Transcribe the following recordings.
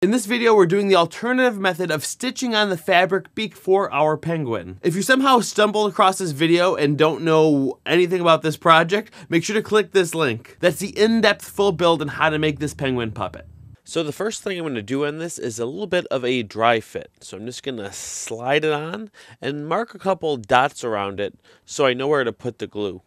In this video, we're doing the alternative method of stitching on the fabric beak for our penguin. If you somehow stumbled across this video and don't know anything about this project, make sure to click this link. That's the in-depth full build on how to make this penguin puppet. So the first thing I'm going to do on this is a little bit of a dry fit. So I'm just going to slide it on and mark a couple dots around it so I know where to put the glue.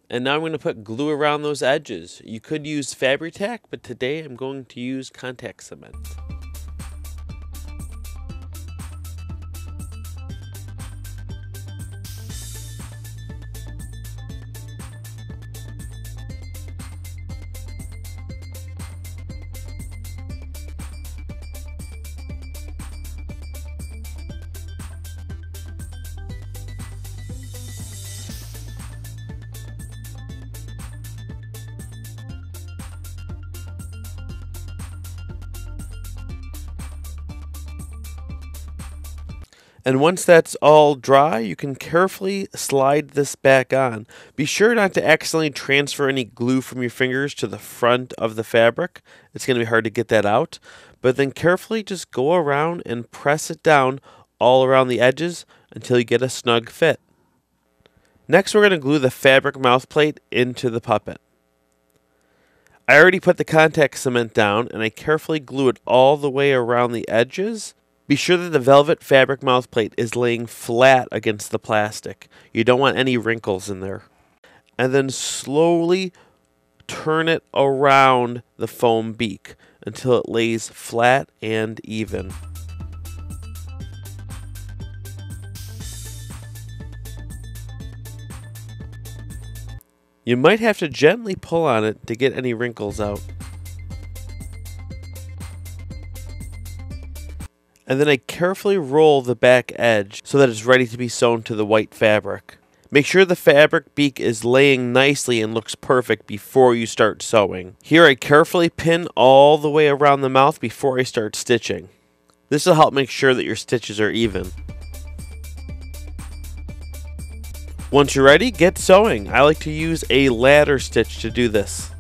And now I'm going to put glue around those edges. You could use Fabri-Tac, but today I'm going to use contact cement. And once that's all dry, you can carefully slide this back on. Be sure not to accidentally transfer any glue from your fingers to the front of the fabric. It's going to be hard to get that out. But then carefully just go around and press it down all around the edges until you get a snug fit. Next, we're going to glue the fabric mouth plate into the puppet. I already put the contact cement down, and I carefully glue it all the way around the edges. Be sure that the velvet fabric mouth plate is laying flat against the plastic. You don't want any wrinkles in there. And then slowly turn it around the foam beak until it lays flat and even. You might have to gently pull on it to get any wrinkles out. And then I carefully roll the back edge so that it's ready to be sewn to the white fabric. Make sure the fabric beak is laying nicely and looks perfect before you start sewing. Here I carefully pin all the way around the mouth before I start stitching. This will help make sure that your stitches are even. Once you're ready, get sewing. I like to use a ladder stitch to do this.